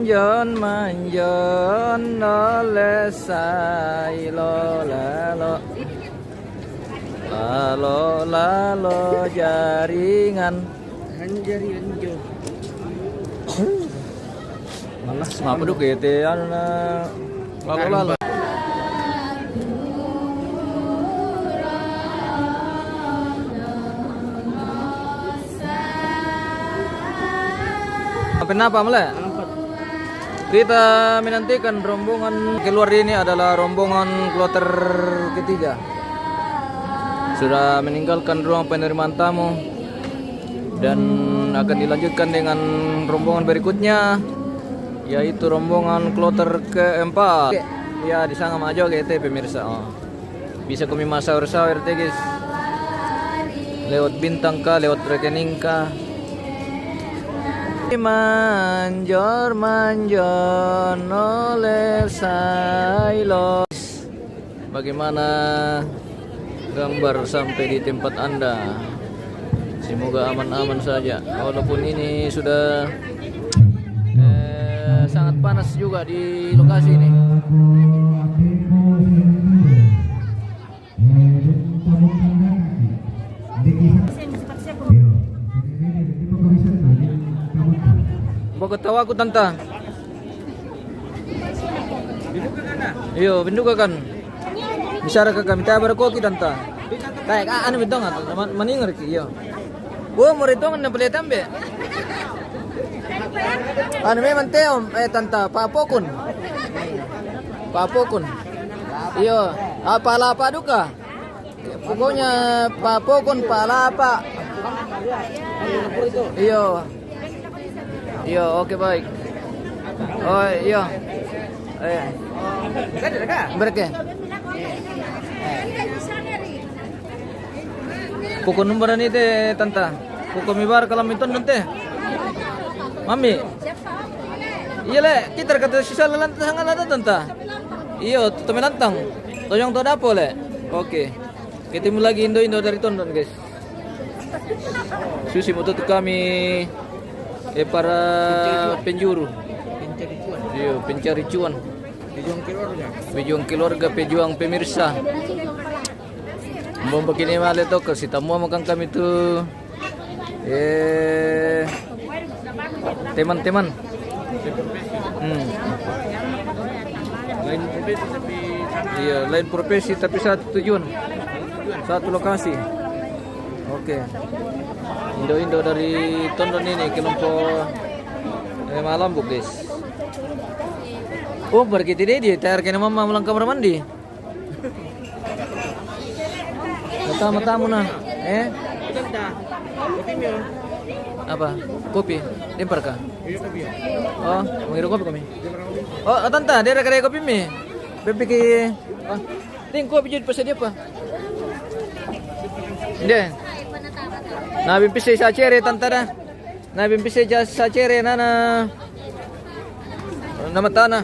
Manjon manjon oleh sailo lalo lalo lalo jaringan Jaringan jo. malas ngapa duk gitu ya lalo lalo kenapa mele? Kita menantikan rombongan keluar ini adalah rombongan kloter ketiga. Sudah meninggalkan ruang penerimaan tamu dan akan dilanjutkan dengan rombongan berikutnya, yaitu rombongan kloter keempat. Ya di sana maju gitu pemirsa. Oh. Bisa kami sahur-sahur guys. Lewat bintang kah, lewat rekening kah. Manjor manjor oleh sailo. Bagaimana gambar sampai di tempat Anda? Semoga aman-aman saja. Walaupun ini sudah sangat panas juga di lokasi ini. Bawa tawa aku tanta. Iyo, binduga kan. Bicara ke kami tabar ko ki tanta. Kayak anu bintang atau maningar ki iyo. Wo mo rito ng napalitan be. Ano may manteo tanta papokun. Papokun. Iyo, palapa duka. Pokoknya papokun palapa. Iyo. Iya, oke baik. Oh iya. Berke. Pukul nomor ini teh tanta. Pukul mibar kalau minton nanti. Mami. Iya le, kita kata sisa lantang sangat lantang tanta. Iya, temen lantang. Toyong to dapo le. Oke. Ketemu lagi Indo dari Tondon guys. Susi moto kami. Para penjuru, pencari cuan, pejuang keluarga, pejuang pemirsa. Mau begini malah itu ke sitamu makan kami tuh, teman-teman. Iya, lain profesi tapi satu tujuan, satu lokasi. Oke. Indo dari Tondon ini kelompok malam bu guys. Oh berarti dia tayar kena mama pulang kamar mandi. Mata-matamu nah, apa? Kopi? Lempar kah? Oh, mengirim kopi kami. Oh, tante, dia ada kedai kopi mi. Bebek ting kopi jadi pesan dia apa? Deh. Na bimpise sa cere tantara. Na bimpise sa cere nana. Namatana.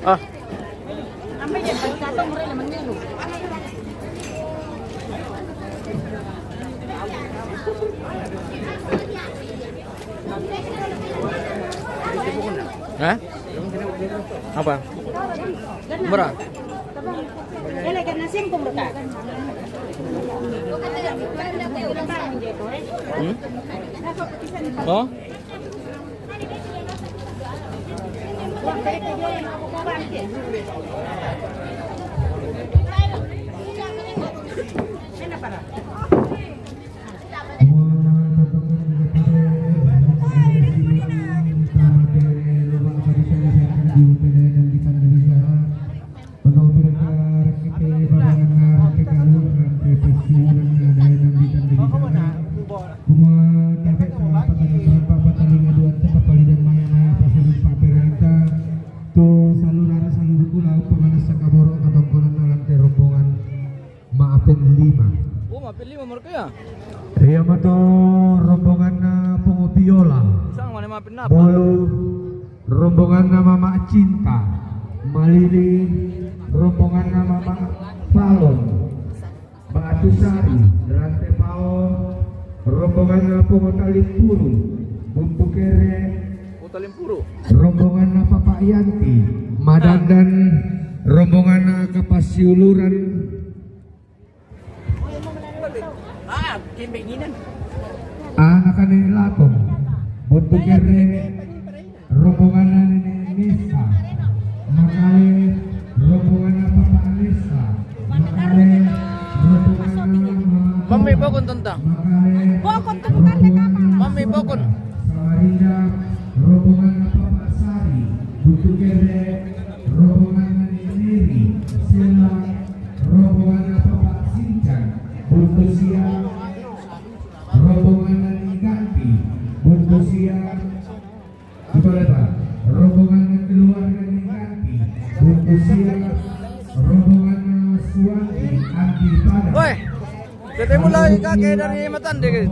Ah. Hah? Apa? Murah? Oh? Iya mah tuh rombongan Pungo Biola. Isang mana maafin apa? Bolu rombongan nama Mak Cinta, Malili rombongan nama Mak Palon, Batu Sari, Rantai Pao rombongan nama Pungotalimpuru, Bumbu Kere Utalimpuru. rombongan nama Pak Yanti, Madandan rombongan nama Kapasiuluran, anak ini Latong, Bumbu Kere rombongan nama Nisa, Makale rombongan nama Pak Anissa, Makale rombongan nama Mami bokon tentang. Makale Bokon temukan di kamar. Mami bokon. Samarinda rombongan apa Pak Sari, Butu Kere rombongan Niri, Sela rombongan apa Pak Sincan, Butu Siang rombongan Ganti, Butu Siang gimana Pak? Rombongan keluarga Ganti, Butu Siang rombongan Suwandi, Andi Padang. Woi, ketemu lagi kakek dari Matande guys.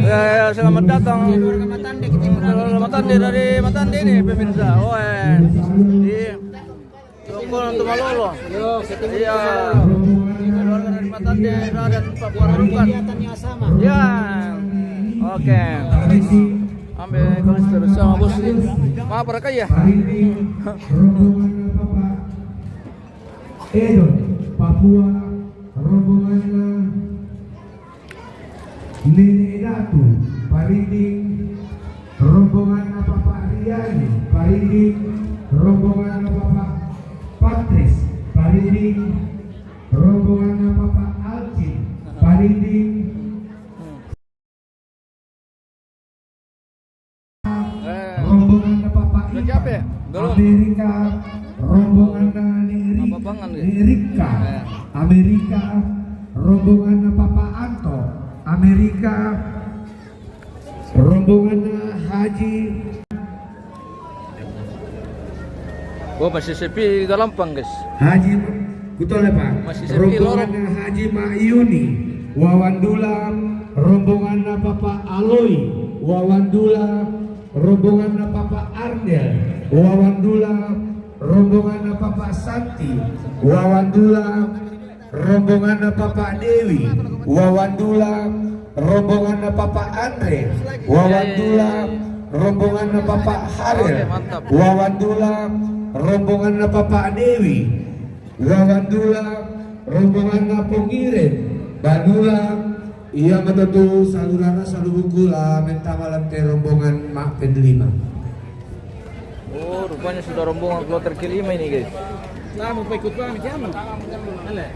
Ya, selamat datang. Selamat Matande dari Matande nih pemirsa. Woi, di Tungkol untuk Malolo. Iya. Keluarga dari Matande dan Pak Buarukan. Ya. Oke. Ambil kelas terus sama bos. Maaf para kaya. Rombongan Bapak Edon, Papua rombongan Nene Datu, Parinding rombongan Bapak Riani, Parinding rombongan Bapak Patris, Parinding rombongan Bapak Alcin, Parinding rombongan Bapak Udah capek? Belum. Amerika rombongan Apa bangan ya? Amerika Amerika rombongan Bapak Anto, Amerika rombongan Haji Oh, masih sepi Galampang guys. Haji betul ya Pak, Masih sepi, rombongan Haji Mayuni, Wawandula rombongan Bapak Aloi, Wawandula rombongan Bapak Arnel, Wawandula rombongan Bapak Santi, Wawandula rombongan Bapak Dewi, Wawandula rombongan Bapak Andre, Wawandula rombongan Bapak Harel, Oke, mantap. Wawandula rombongan Bapak Dewi, Wawandula rombongan Pongiren, Banula iya betul salurana salubukula mentamalan teh rombongan Mak Pendelima. Oh, rupanya sudah rombongan kloter kelima ini guys. Nah, mau ikut kami siapa? Alah.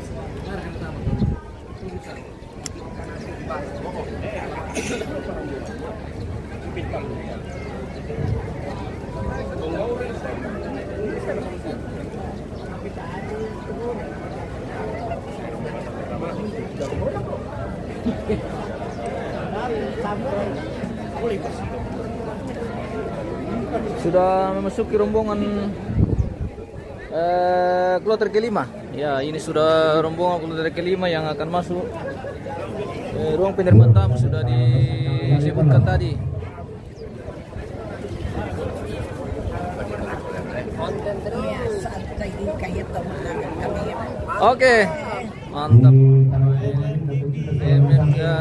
Sudah memasuki rombongan kloter kelima. Ya, ini sudah rombongan kloter kelima yang akan masuk ruang penerimaan tamu sudah disebutkan tadi. Oke, mantap.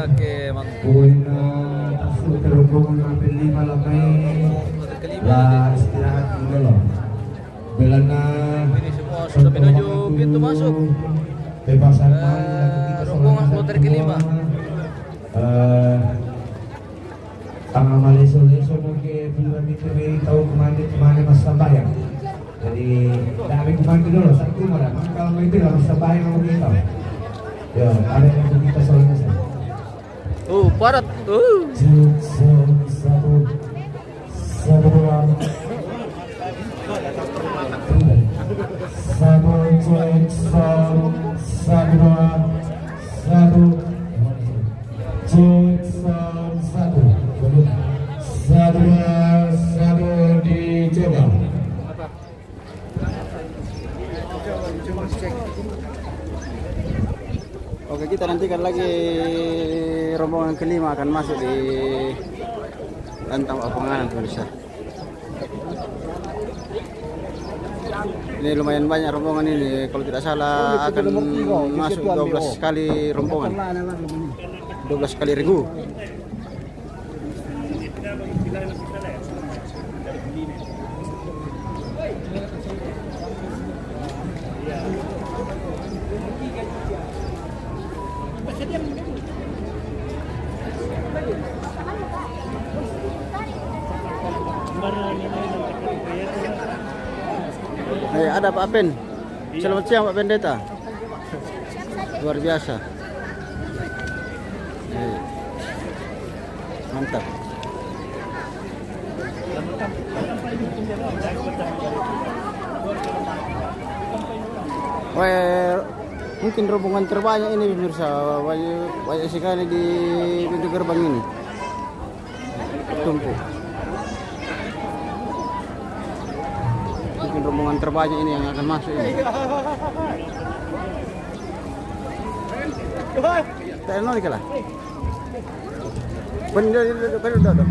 Oke, mantap. Rombongan Pendelima lamai Kloter kelima ya ini. istirahat dulu. Belana Ini semua sudah menuju pintu masuk. Bebasan Rombongan kloter kelima. Tanggal Maleso ke bulan itu tahu kemana Mas Sambayang. Jadi kami kemana dulu satu malam. Kalau itu harus Sambayang kamu kita. Ya, ada yang kita soalnya. Parat. Satu dua. Satu dicoba. Oke, kita nantikan lagi rombongan kelima akan masuk di Lantang Panganan pemirsa. Ini lumayan banyak rombongan ini. Kalau tidak salah akan masuk 12 kali rombongan. 12 kali regu. Ada Pak Pen. Selamat siang Pak Pendeta. Luar biasa. Mantap. Wah, mungkin rombongan terbanyak ini pemirsa. Banyak sekali di pintu gerbang ini. Tumpuk. Mungkin rombongan terbanyak ini yang akan masuk ini. Tak nol kalah. Benda dah.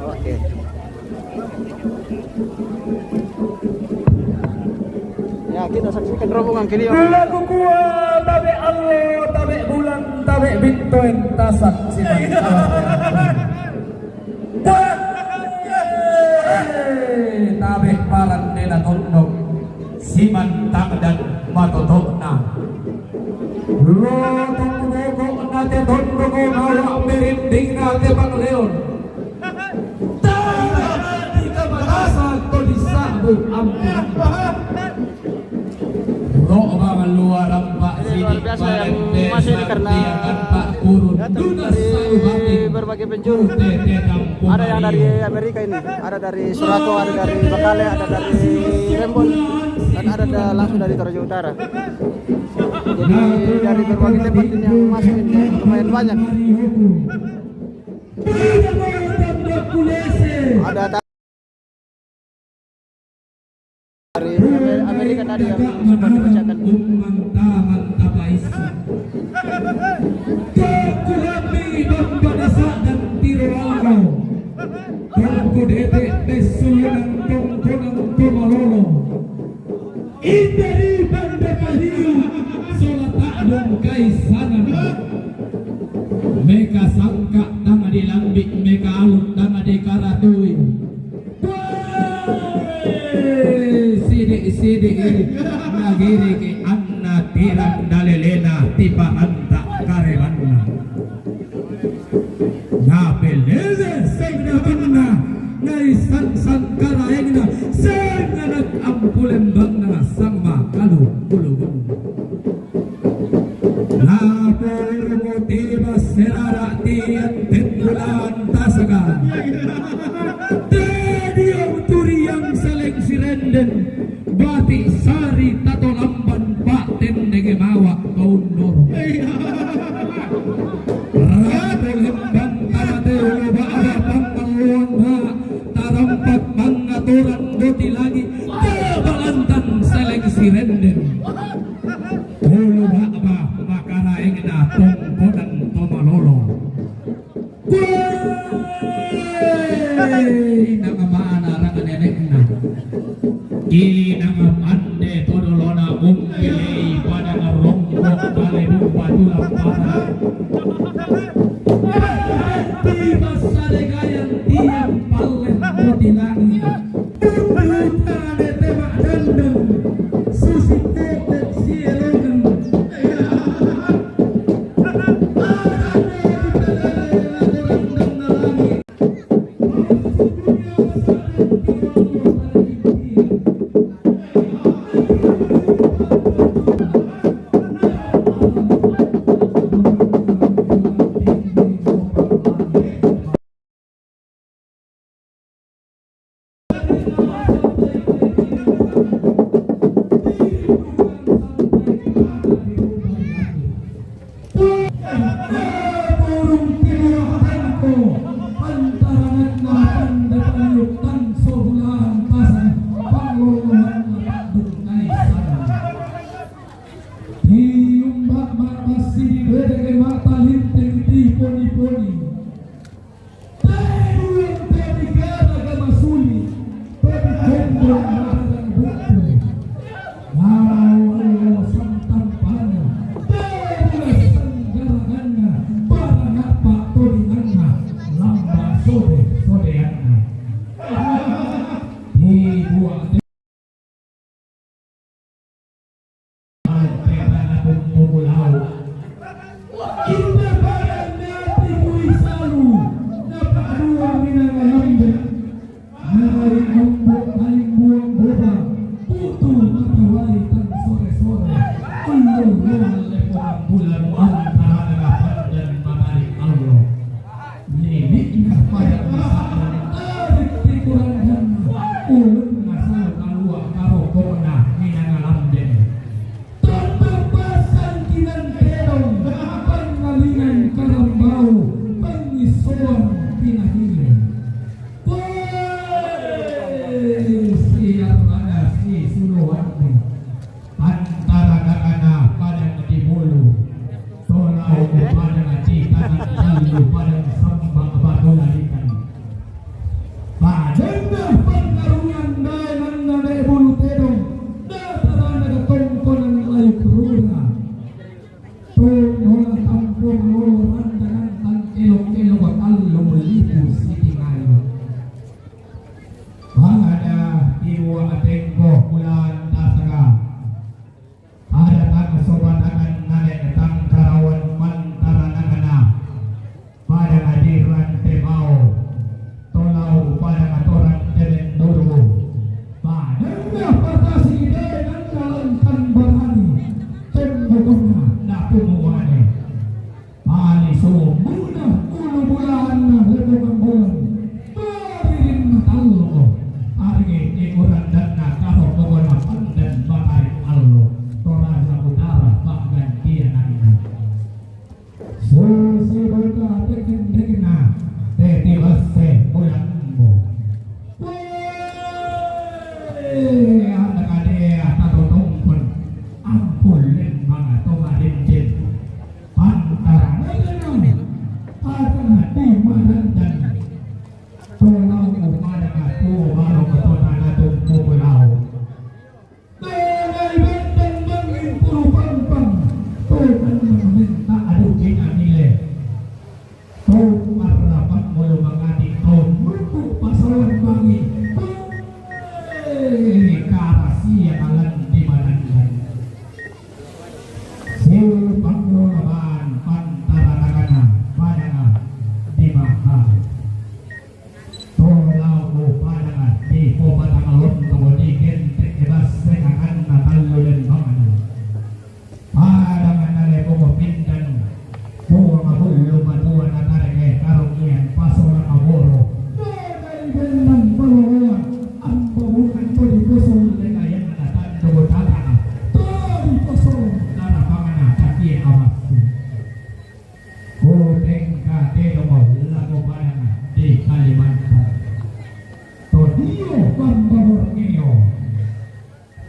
Okey. Ya, kita saksikan rombongan kini. Lagu kuat tabe Allah, tabe bulan, tabe bintang tasak siman. Tabe paran nena tondok siman dan matotokna. Lo tondok nate tondok nawa merinding nate bang leon. Tabe di kamasa tolisabu ampun. Luar biasa yang masih ini karena datang dari berbagai penjuru. Ada yang dari Amerika ini, ada dari Surato, ada dari Bakale, ada dari Rembon, dan ada langsung dari Toraja Utara. Jadi dari berbagai tempat ini yang masuk ini lumayan banyak. Ada dari Amerika tadi yang sempat dibacakan. Meka sangka nama dilambik, meka alut nama dikaratui. Sidik nagiri ke anna tirang dalelena tiba anta karemanna. Na beleze segna banna nai san karaengna segna ampulem banna sama kalu bulugun. Na polmo tiba serara tian tendulan tasagan. Tedio turiang seleng sirenden. Bati sari tato lamban paten nege mawa kaun noro. Rato lembang tarate uba ada pangkaluan ha tarampak mangaturan doti lagi tabalantan seleng sirenden. Ulu ba makara ingna tongko dan tomalolo. Nama mana rangan nenekna. Kili nama pande todolona mumpilei pada ngeronggok bale bumpa tulang para. Tiba sare gayang tiang palen poti langi. Putane tebak dandang susi tetek sielongan.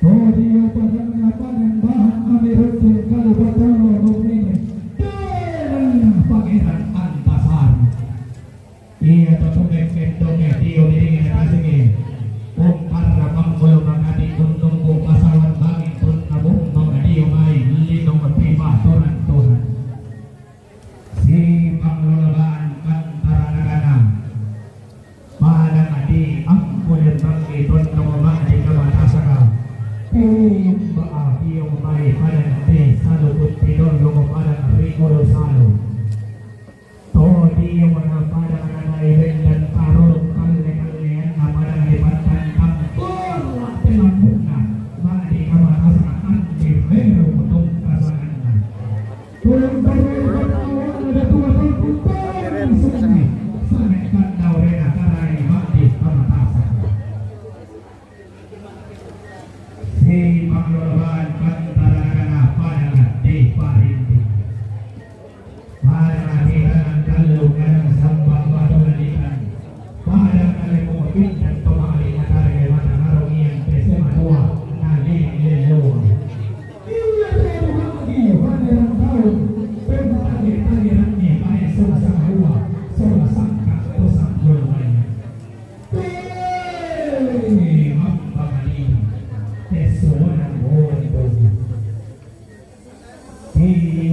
Todio padang lapangan bahan amirutun kalipatolo mumini dan pangeran Antasari. Iya tutupin kendongnya dio diringin asingi. Para panggulo mangadi tundong ko pasawan bangin pun nabong mangadi umay linong magpipa turan-turan. Si panglolabaan kantara nagana. Palang adi ang kulit bangin tundong mangadi kawatasaka. Yung baa iyong umay palang adi salubot tidon yung palang rigoro salo. Todi yung mga palang nanay dan karol kaleng-kaleng na palang lipatan Hei,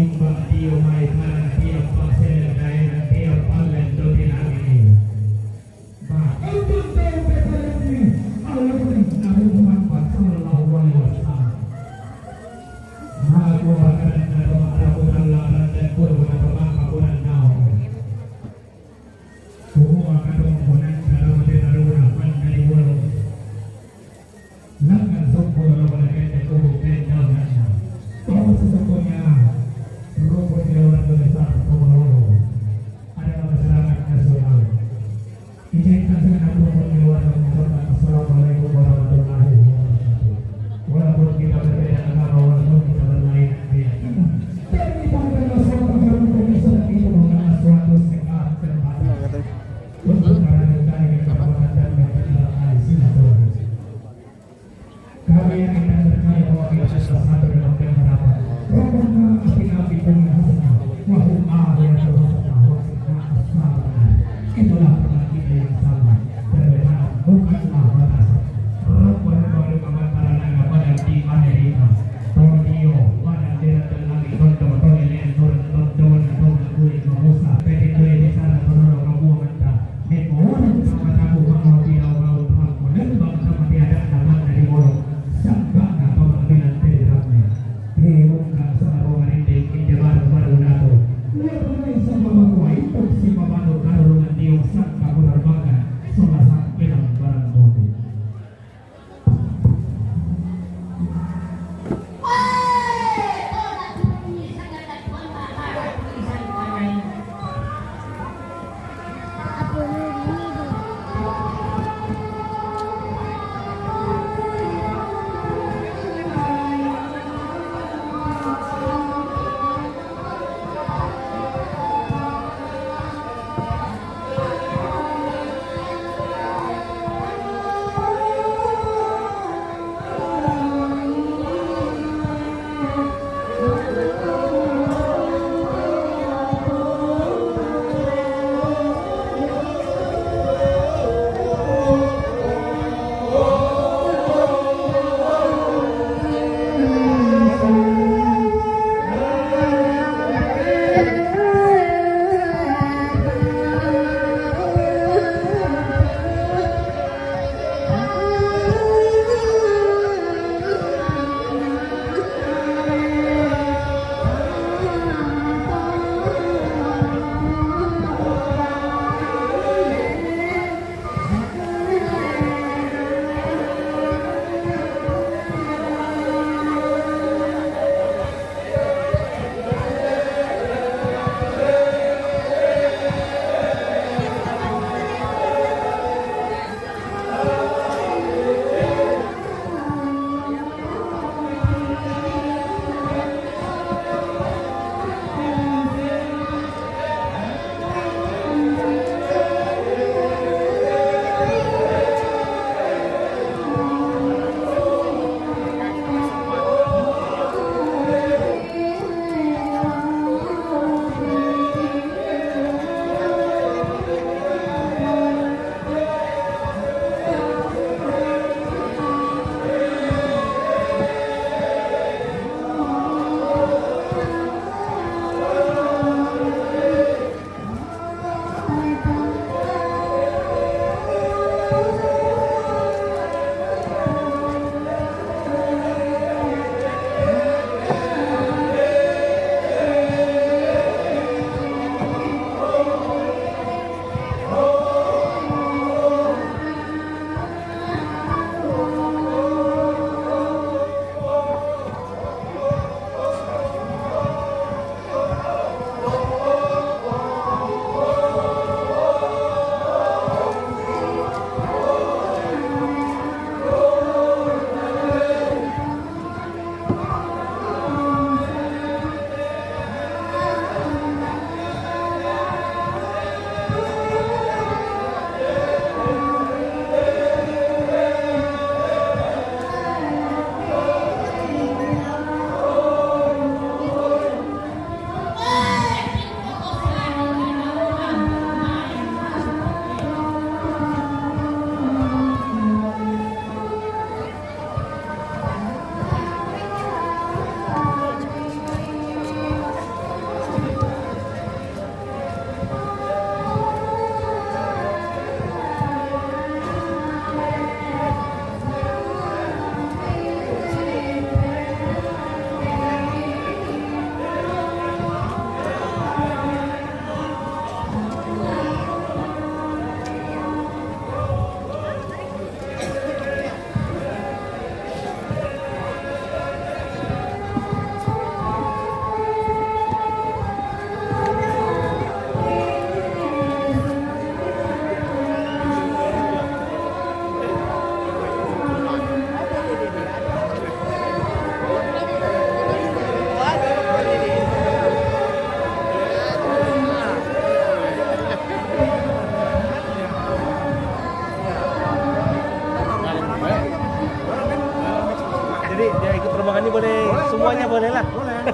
Jadi dia ikut rombongan ini boleh, semuanya boleh lah. Boleh.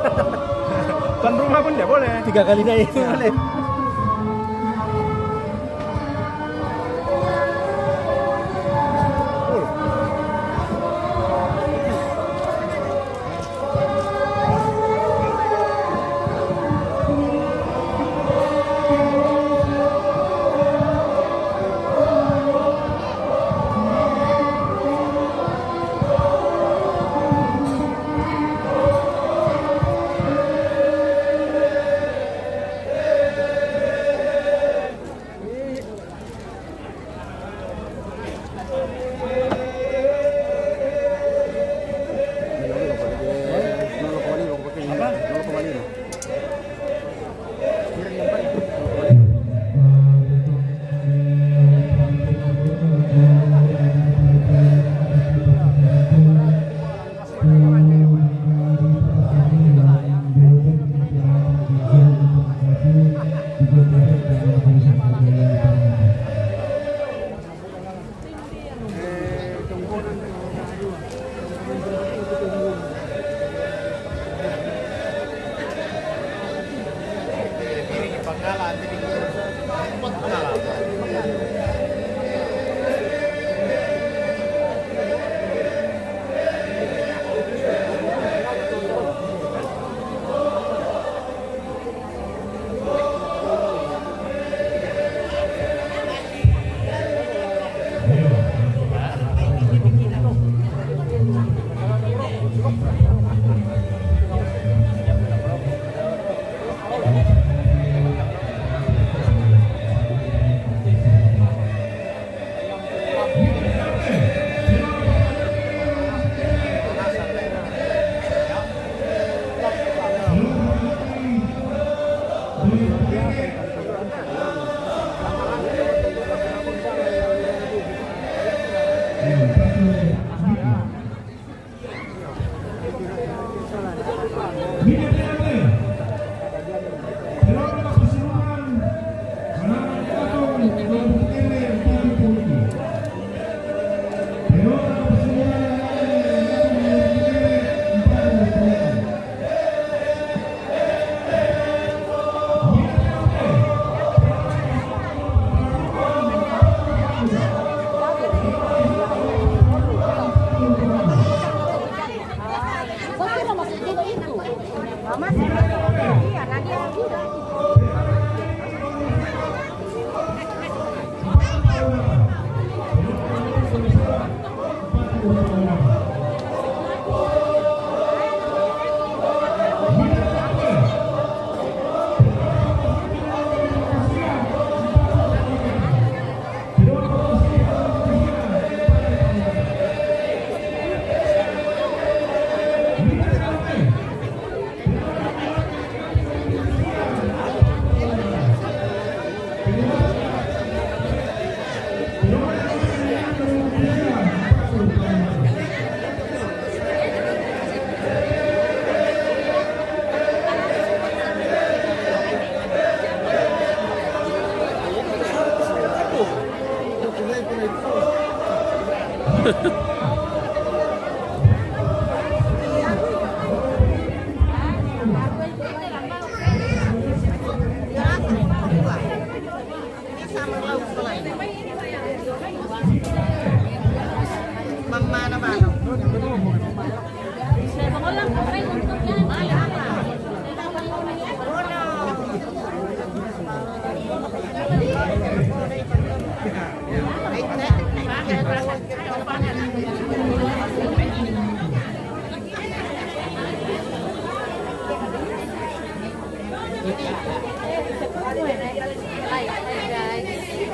Tuan rumah pun dia boleh. 3 kali naik boleh.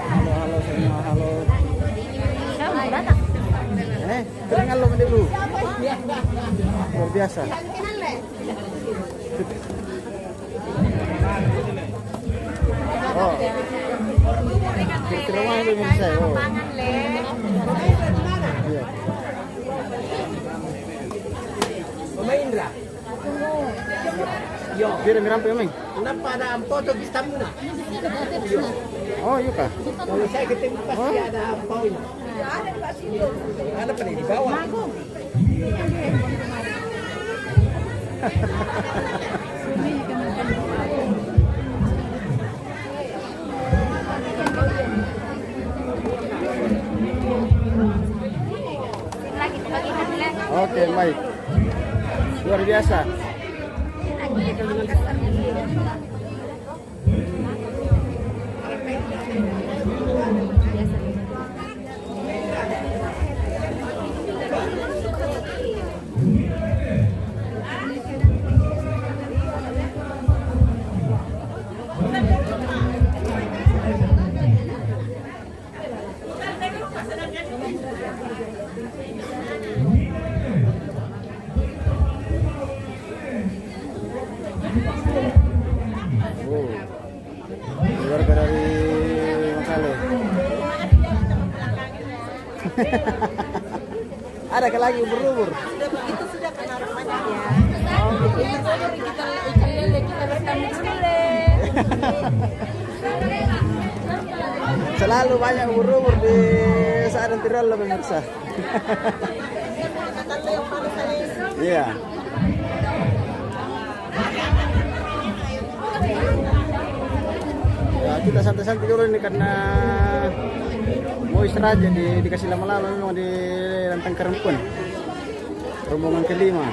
Halo semua, halo. Keringan lo mending lu. Luar biasa. Oh. Kira-kira mana yang bisa? Oh. Iya. Mama Indra. Yo. Kira mirampo ya, Meng? Kenapa ada ampau atau stamina? Oh, iya kah? Kalau saya ketemu pasti ada ampau ini. Ada pada di bawah. Oke, baik. Luar biasa. Keluarga dari Makale. Ada ke lagi ubur-ubur. Itu sudah kena rumahnya ya. Kita ikan lele, kita bertanding lele. Selalu banyak ubur-ubur di Saadan Tirol loh pemirsa. Iya. Ya, kita santai-santai dulu ini karena mau istirahat jadi dikasih lama-lama memang di Lantang Kerempun. Rombongan kelima.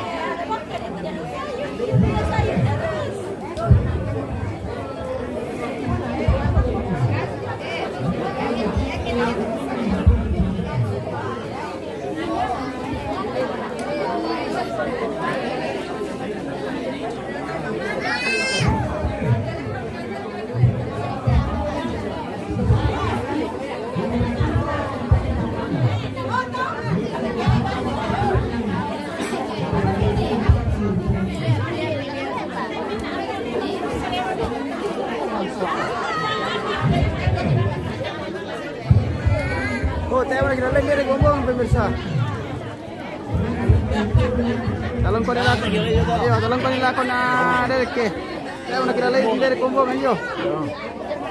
Oh, tayo na kinalay dari gombong pemirsa. Talong ko nila. Iyo, talong ko nila ako na direk eh. Tayo na kinalay dari gombong ayo.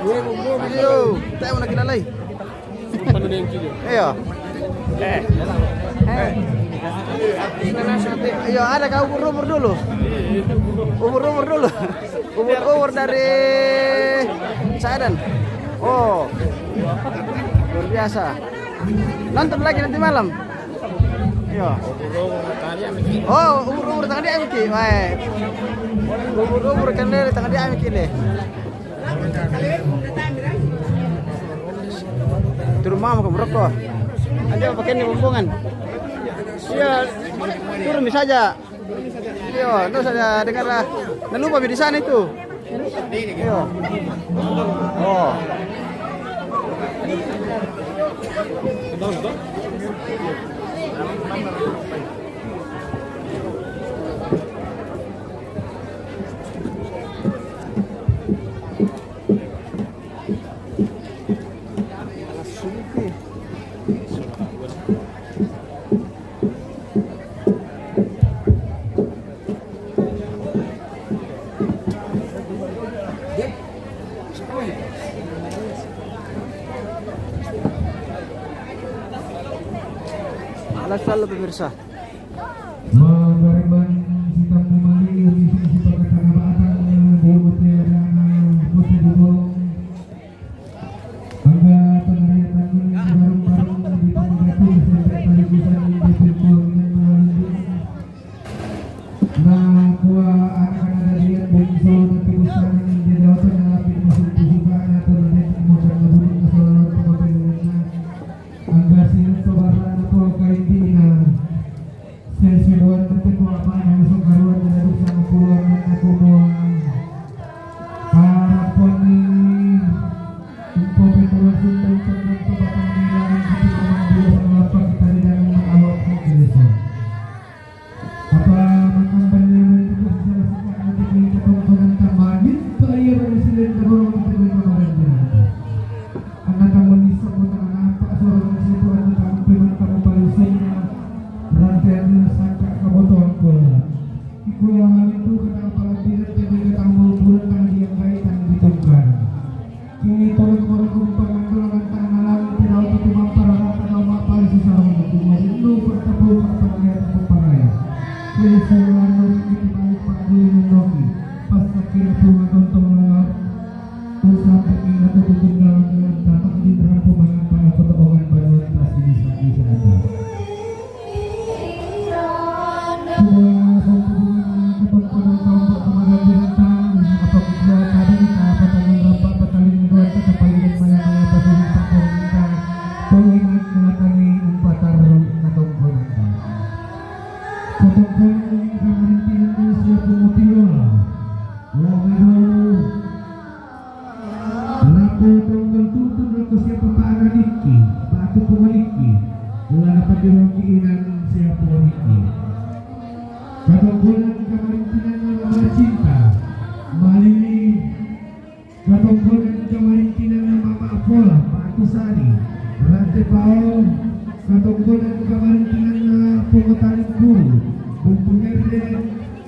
Dari gombong ayo. Tayo na kinalay. Paano na yung kilo? Iyo. Ayo, ada ka ubur-ubur dulu. Ubur-ubur dulu. Ubur-ubur dari Saadan. Oh. Luar biasa. Nonton lagi nanti malam. Iya. Oh, ubur-ubur tangan dia Amiki. Wah. Ubur-ubur kan dari tangan dia Amiki deh. Itu rumah mau ke merokok. Nanti pakai ini bumbungan. Iya, turun bisa saja. Iya, terus saja dengar lah. Jangan lupa di sana itu. Iya. Oh. Alas selalu pemirsa. Mengariban sikap memali sisi perkatakan di hotel Putih Dugong. Angga penarian bareng-bareng di Tanggatu sampai talibusan di Pembuang yang melalui. Nah, kuah anak-anak dari bengso nanti busan di dalam napi masuk kesukaan atau nanti kemudian ngebuduk ke Solo pengapelnya. Angga sini kebaran atau kain dina. Sesuai nanti apa yang bisa karuan dari sang pulang aku mau para poni info penulisan dan tempatan nilai di dalam apa kita di dalam awal kegiatan apa makan banyak itu selesai nanti kita tontonan tambahin bayar presiden dorong kita kemarin anak kamu bisa bukan apa seorang situ anak kamu peman kamu balisnya rantai sangka kebutuhan pula. Iku yang itu kena pelajaran jadi ketambul bulan tadi yang baik dan ditungkan. Kini tolong orang kumpulan golongan tanah lalu tidak untuk mampara atau mapal sisa untuk itu bertemu pertanyaan perparaya. Kini saya lalu kita baik kira po matutulog usap ang natutulog ng dapat dito po mga pagkatotohan balot at sinisang-isa natin. Katungkulan kamarintinan ng mga cinta, malini. Katungkulan kamarintinan ng Mama Apola, Paatusari, Rante Pao. Katungkulan kamarintinan ng Pumutaling Guru, Bumpungerde.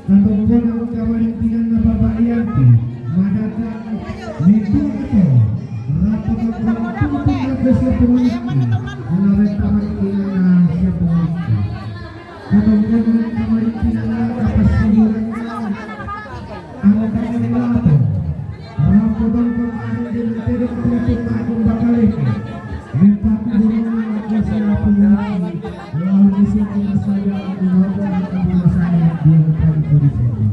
Katungkulan kamarintinan ng Babayanti, Madagang, Mituto. Rapatungkulan tutong na siya pumuliki, Unawet kamarintinan na siya pumuliki. Katungkulan kamarintinan na kapasimulan na ang kanilato. Rapatong kamarin din ang tidong tutok na akong bakalike. Nagpapagulong na ako sa pumuliki. Lawan isip ang masaya ang umawa ng kabilasan at diyan ang pagkulisin.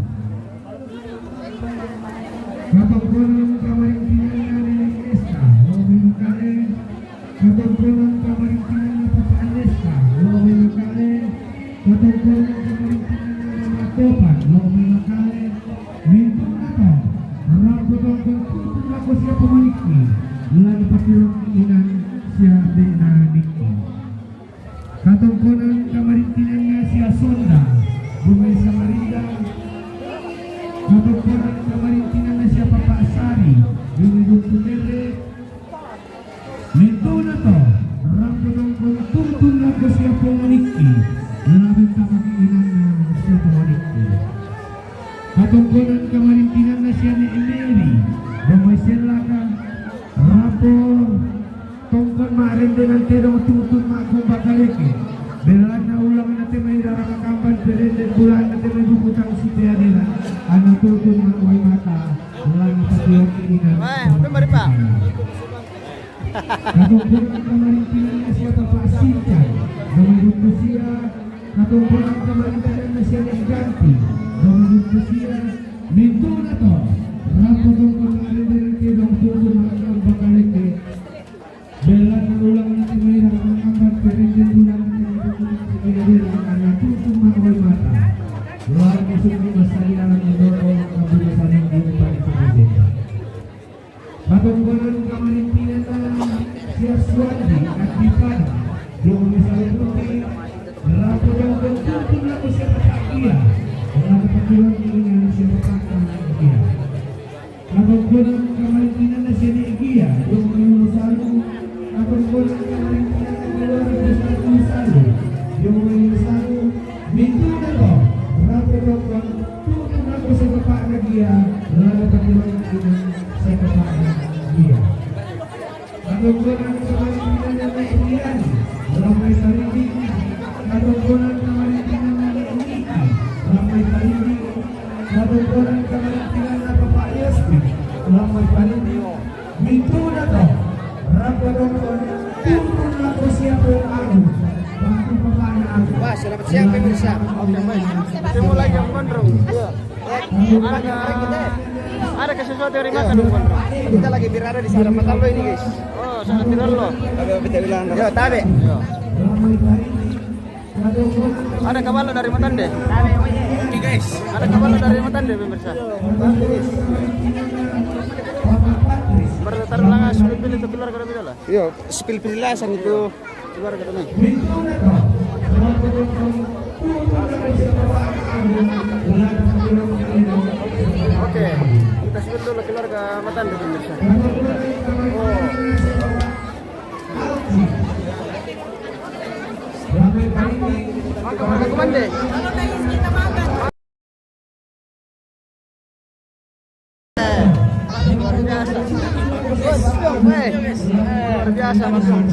Katungkulan kamarintinan na Nineska, Lomi Makare. Katungkulan kamarintinan na Papaaneska, Lomi Makare. Katungkulan kamarintinan na Mama Topan, Lomi Makare. Mintong na to, rapatong tutong ako siya pumaliki. Lalo patirong inan siya din na niki. Katungkulan kamarintinan nga siya Sonda, Bumay sa Marinda. Katungkulan kamarintinan na siya Papaasari, Yunidong Tumere. Minto na to, rapatong tutong ako siya pumaliki. Lalabing kamakiinan na siya pumaliki. Katungkulan kamarintinan na siya ni Emery, Bumay Laka. Rapo tungkol maaring din ang tirong tutong na akong bakaliki. Belag na ulang natin may darakakampan, perendin bulan natin may bukutang si Tia nila. Ano tutong na uway mata, wala na patiyong iinan. Katungkulan kamarintinan na siya Papasintian, Domingo po siya. Katungkulan kamarintinan na siya ni Ganti, Domingo po siya. Minto na to, rapo tungkol maaring din ang tirong tutong na akong bakaliki. Belag na ulang natin may darakakampan, perendin bulan natin may bukutang si Tia nila. Ano tutong na uway mata, wala na sumuli masaya lang ito o kabulisan ng dito pa ito presenta. Katungkulan kamarintinan na siya Swandi at Dipada, yung misalnya putih, rapo daw tutong na ko siya Patakia, wala na patulang ilingan siya Patakia. Katungkulan kamarintinan na siya ni Igia, yung Mayunosalo. Katungkulan kamarintinan na Galora ko siya Mayunosalo, yung Mayunosalo. Minto na to, rapo daw tutong na ko siya Patakia, wala na patulang ilingan siya Patakia. Katungkulan kamarintinan na Ilian, walang may sarili. Katungkulan kamarintinan na Niki, walang may sarili. Katungkulan kamarintinan na Papayaspi, walang may sarili. Minto na to, rapatungkulan tutong na ko siya po ang bakit pa ba na ako? Selamat siang pemirsa. Simulai jam gondrong. Ada sesuatu yang makan gondrong. Kita lagi berada di Sarang Matalo ini guys. Oh, sangat viral loh. Ya, tabe. Ada kabalo dari Matande. Oke guys. Ada kabalo dari Matande pemirsa. Bertaruh lang spill itu keluar kada bidala. Yo, spill pilasan itu keluar kada na. Oke, kita spill dulu keluar ke Matande pemirsa. Oh. Makan Komande. Kalau guys, kita makan. Luar biasa. Luar biasa masuk.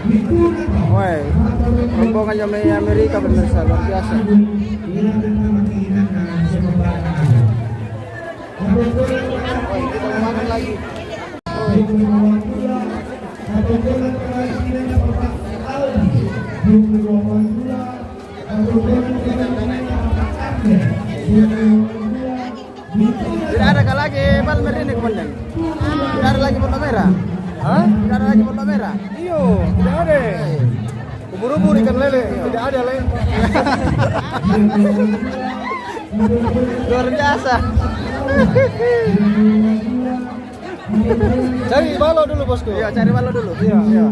Woi, rombongan Jamai Amerika pemirsa luar biasa. Woi, kita mau makan lagi. Tidak ada lagi Balmer ini komandan. Tidak ada lagi bola merah. Hah? Tidak ada lagi bola merah. Iyo, tidak ada. Ubur-ubur ikan lele, tidak ada lele. Luar biasa. Cari balo dulu bosku. Iya, cari balo dulu. Iya. Iya.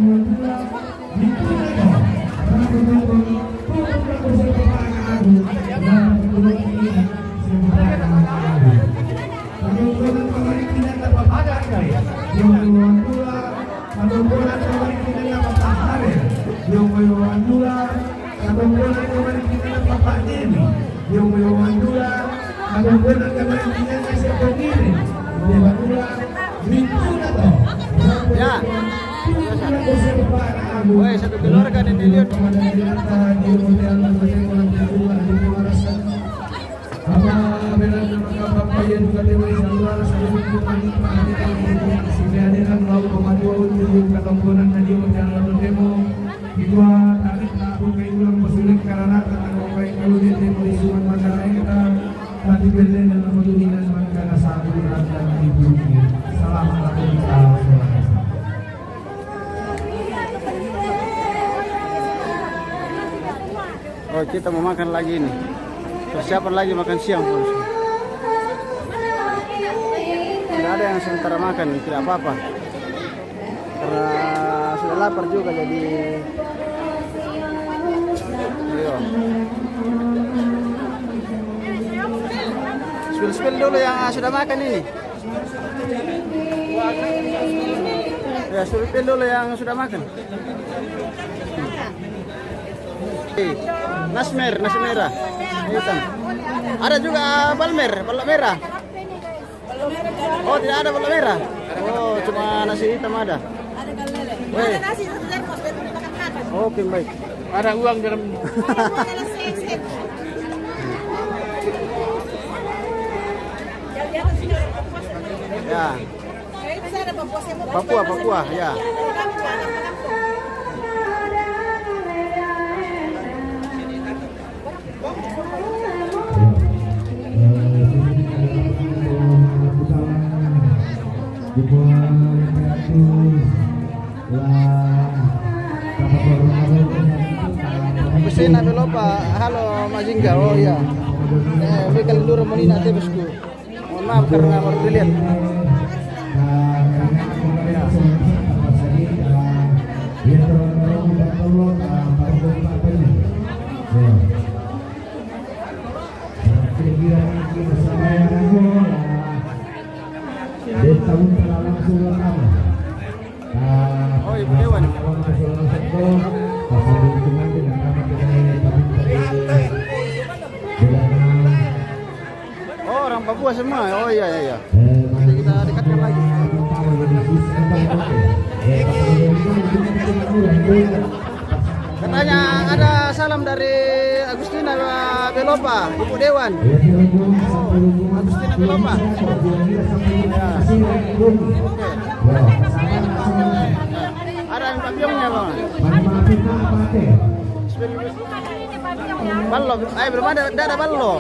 Ya. Woi, satu keluarga di dilihat. Oh, kita mau makan lagi nih. Persiapan lagi makan siang, bos. Tidak ada yang sementara makan, tidak apa-apa. Karena sudah lapar juga jadi. Ayo. Spill dulu yang sudah makan ini. Ya, spill dulu yang sudah makan. Nasi merah, hitam. Ada juga balmer, balok merah. Oh, tidak ada balok merah. Oh, cuma nasi hitam ada. Ada nasi satu termos biar makan. Oke, baik. Ada uang dalam. Ya. Papua, ya. Kusina Belopa, halo Majingga, oh iya. Mereka lulur Molina Tebesku. Mohon maaf karena baru dilihat. Oh, Ibu Dewan. Oh, orang Papua semua. Oh iya. Nanti kita dekatkan lagi. Katanya ada salam dari Agustina Belopa, Ibu Dewan. Oh, Agustina Belopa. Ya. Oke. Ada yang papillonnya, Bang. Ballo, belum ada ballo.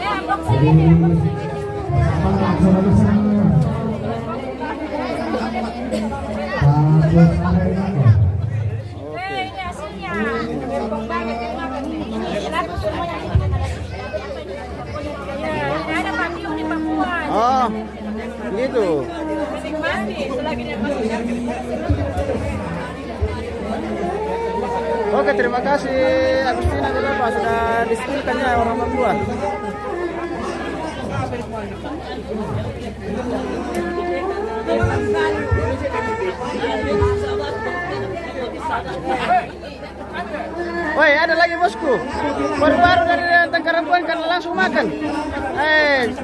Oh, gitu. Oke, terima kasih Agustina Belopa sudah diskilkannya orang Papua. Woi, ada lagi bosku. Baru-baru dari Tangkarampuan kan langsung makan.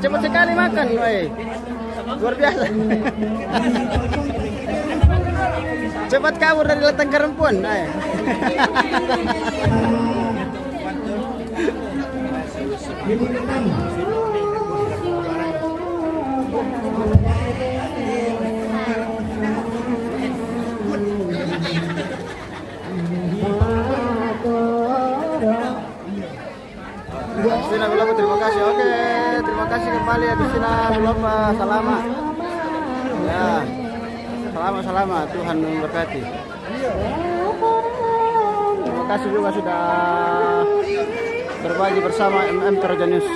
Cepat sekali makan, woi. Luar biasa. Cepat kabur dari Tangkarampuan. Agustina Bilomba, terima kasih. Oke, terima kasih kembali Agustina Bilomba. Selamat. Ya, selamat. Tuhan memberkati. Terima kasih juga sudah berbagi bersama MM Toraja News.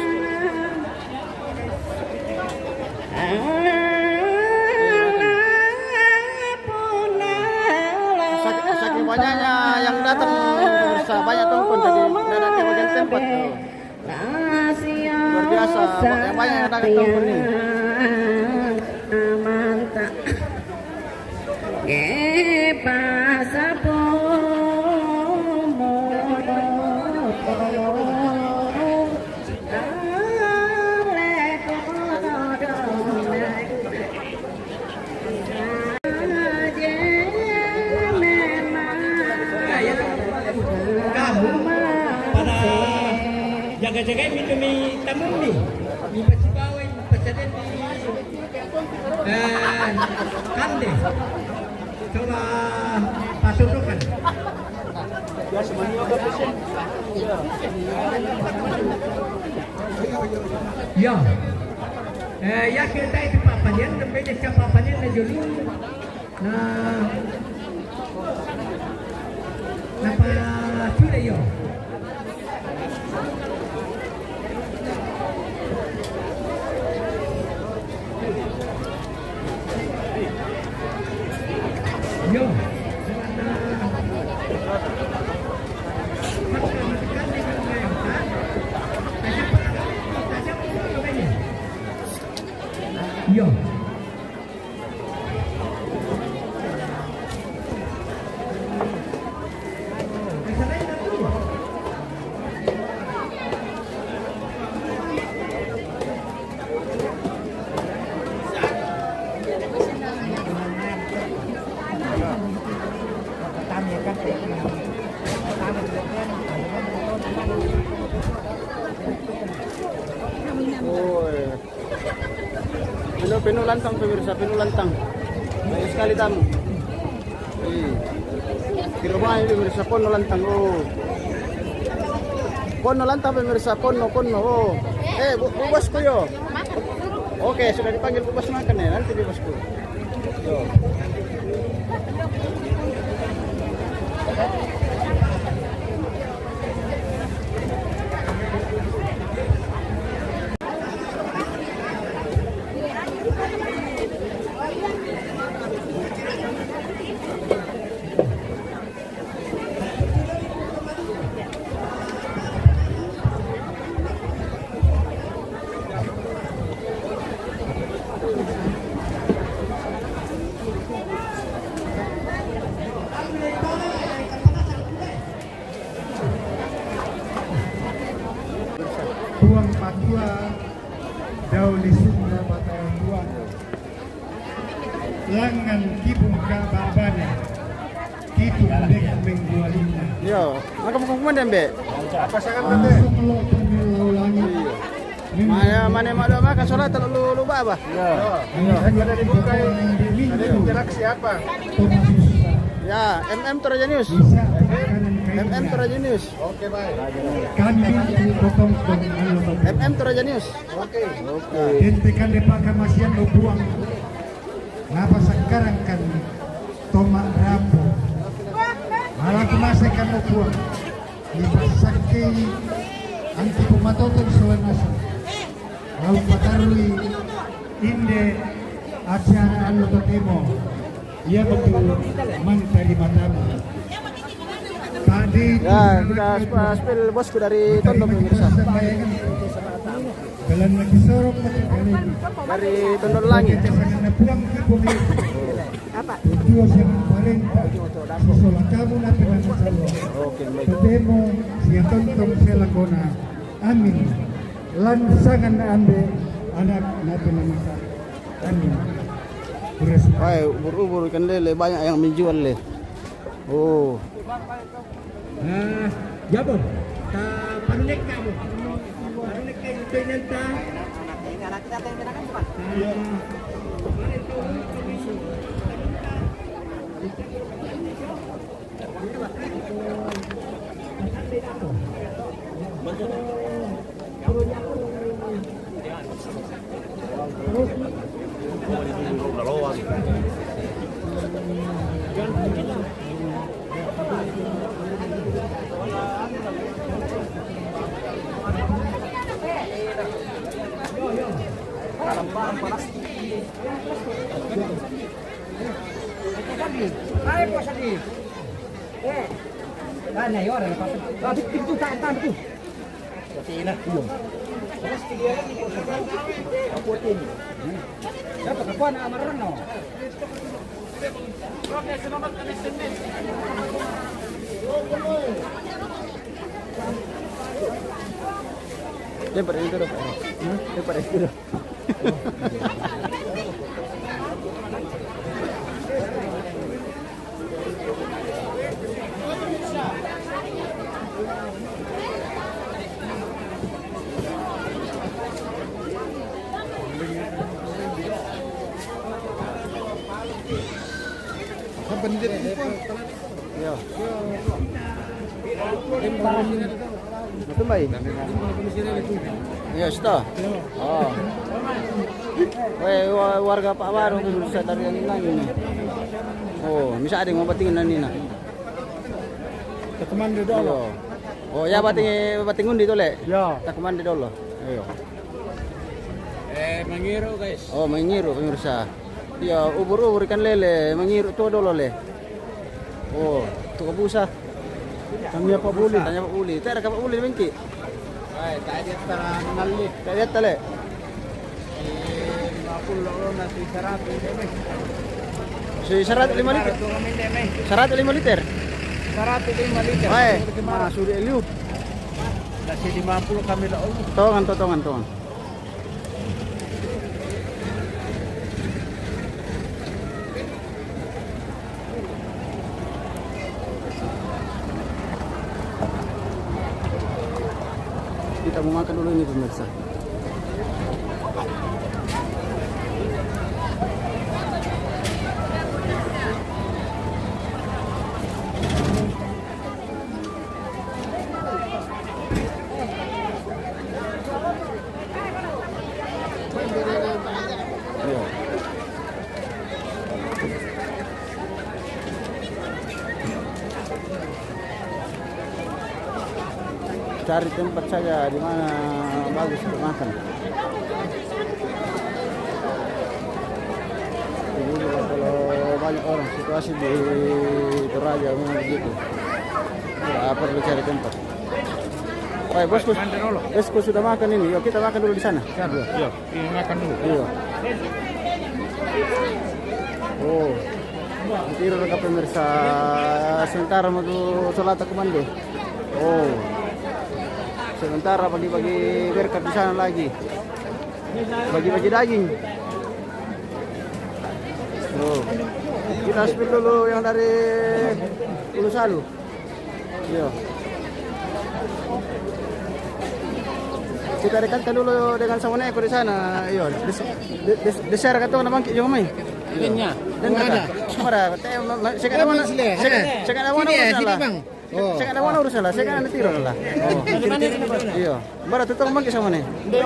Saking banyaknya yang datang pemirsa, banyak tumpul jadi tidak ada bagian tempat. Luar biasa, yang banyak yang datang tumpul ini. Jaga-jaga minum tamu nih. Di Pasibawai, Pasaden di Kande. Coba pasukan. Ya. Ya kita itu papannya, tempatnya siapa papannya na juli. Nah. Napa sudah yo. Yo. Yo. Penuh lantang pemirsa, penuh lantang. Banyak sekali tamu. Di rumah ini pemirsa pono lantang. Oh. Pono lantang pemirsa, pono. Oh. Bu bosku yo. Oke, sudah dipanggil bu bos makan ya, nanti bu bosku. Yo. Tuang Patua Dauli Sunda Batayan Tuang Langan Kibung Kababana Kitu Bek Menggualina Yo, makan dembe. Pasangan nanti Masuk lo pemilau langit Mana mak makan sholat terlalu lupa apa? Ada dibuka ada interaksi apa? Ya, MM Toraja News. MM Toraja News. Oke baik. Kami potong MM Toraja News. Oke. Hentikan depakan masian lo buang. Ngapa sekarang kan tomak rapo. Malah kemasa kan lo buang. Lipat sakti anti pematoton sewenasa. Lalu patarui inde acara anu totemo. Ia betul mantari matamu. Tadi Ya, kita spill bosku dari Tondo pemirsa. Jalan lagi sorok kali. Dari Tondo Langit. Karena pulang ke bumi. Apa? Tujuh yang paling solat kamu na pinanasalo. Oke, baik. Totemo siya tontong selakona. Amin. Lansangan na ambe anak na pinanasalo. Amin. Wah, ubur-ubur ikan lele banyak yang menjual le. Oh. Jabon. Panulik kamu. Panulik kayo ito inanta. Lempar itu dong. Lempar itu dong. Iya. Itu baik. Iya, sudah. Oh. Warga Pak Baru bisa dari yang ini. Oh, bisa ada yang mau batingin ini nak. Teman di dulu. Oh, ya batingun di dole. Ya. Takuman di dolo. Ayo. Mangiru guys. Oh, mangiru pemirsa. Ya, ubur-ubur ikan lele, mangiru tuh dolo le. Oh, tuh kebusa. Tanya Pak Buli. Tanya Pak Uli. Tara ka Pak Uli bengki. Ay, tadi tara nali. Kaya tale. Pulau nasi syarat ini. Si 105 liter. 105 liter. 105 liter. Ay, masuri eliu. Nasi 50 kami lah. Tongan. Kita mau makan dulu ini pemirsa. Cari tempat saja di mana bagus untuk makan. Ini juga kalau banyak orang, situasi di Toraja memang begitu. Ya, perlu cari tempat. Baik, bosku sudah makan ini. Yuk kita makan dulu di sana. Iya, ini makan dulu. Iya. Oh, tiru ke pemirsa sementara mau sholat ke mandi. Oh, sementara bagi-bagi berkat di sana lagi. Bagi-bagi daging. Oh, kita spill dulu yang dari Ulu Salu. Iya. Kita dekatkan dulu dengan Samoneko di sana. Iya, deser kata nama mangki jo mai. Ikannya. Dan ada. Ada. Saya kata mana? Saya kata mana urus bang. Oh. Saya kata mana urus lah. Saya kata tiro lah. Iya. Bara tutup mangki sama nih. Hindi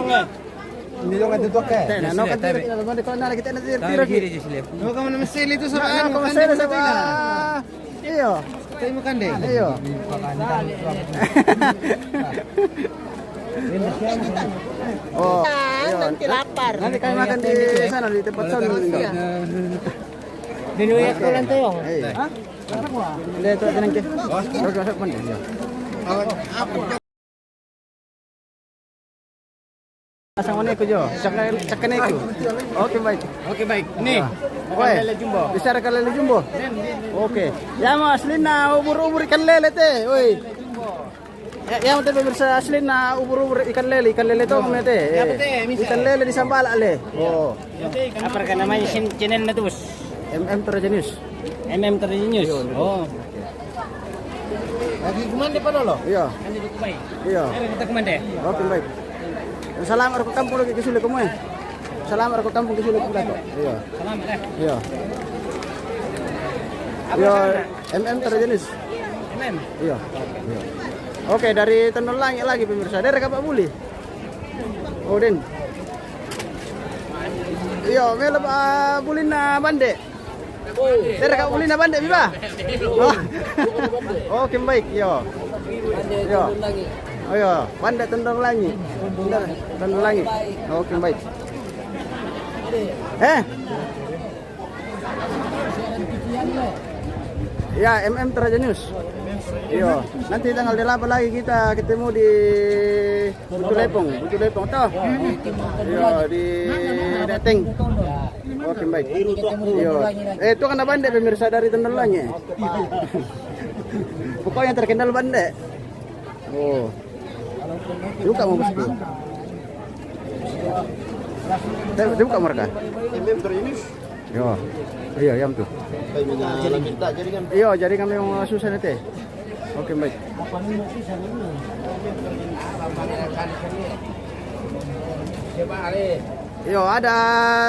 dong nga tutok eh. Nah, no kan tiro kita na kita na tiro kiri. No ka man masili to sa Ano ko masaya sa ba? Iyo. Tayo mo kande. Iyo. Oh, Nanti lapar. nanti kami makan di sana di tempat sana. Dinuyak ko lang tayo. Hah? Hindi ito tinang ke. Oke, masuk pan. Sama neko jo. Cakka neko. Oke baik. Okay, baik. Nih. Oke. Jumbo. Bisa ka lele jumbo. Oke. Ya mo asli na ubur-ubur ikan lele te. Oi. Ya mo te pemirsa asli na ubur-ubur ikan lele to mo te. Ikan lele di Sambala le. Oh. Apa ka namanya channel na tus? MM Terjenius. MM Terjenius. Oh. Lagi kumande pa dolo. Iya. Andi dulu baik. Iya. Kita kemana? Oke baik. Salam aku kampung lagi ke sini kamu ya. Salam aku kampung ke sini kita. Iya. Salam dah. Iya. Iya. MM terjenis. MM. Iya. Iya. Oke dari Tondol Langit lagi pemirsa. Dari Kapak Buli. Oh Den. Iya, melep Bulina Bande. Dari Kapak Bulina Bande biba. Oh. Oke baik. Iya. Iya. Oh iya, Bande Tondol Langit. Tondol Langit. Oke baik. Ya, MM Teraja News. Iya, nanti tanggal 8 lagi kita ketemu di Butu Lepong toh. Iya, di Neteng. Oke baik. Iya. Itu kan Bande pemirsa dari Tondol Langit. Pokoknya terkenal Bande. Oh. Buka mau mesti. Buka mereka. MM Terjenis. Yo. Iya, yam tuh. Iya, jaringan memang susah nanti. Oke, baik. Yo, ada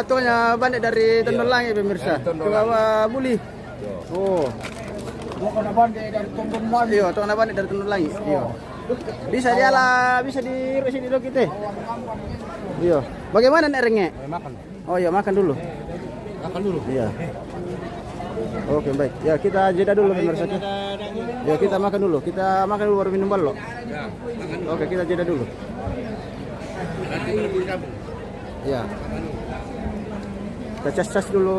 tuhnya Bande dari Tondol Langit pemirsa. Ke bawah Buli. Oh. Iya, tuhnya Bande dari Tondol Langit. Iya. Bisa diala, bisa di sini dulu kita. Iya. Bagaimana nerengnya? Makan. Oh iya, makan dulu. Makan dulu. Iya. Oke, baik. Ya, kita jeda dulu pemirsa. Ya, kita makan dulu. Kita makan dulu baru minum balok. Oke, kita jeda dulu. Ya. Kita cas dulu.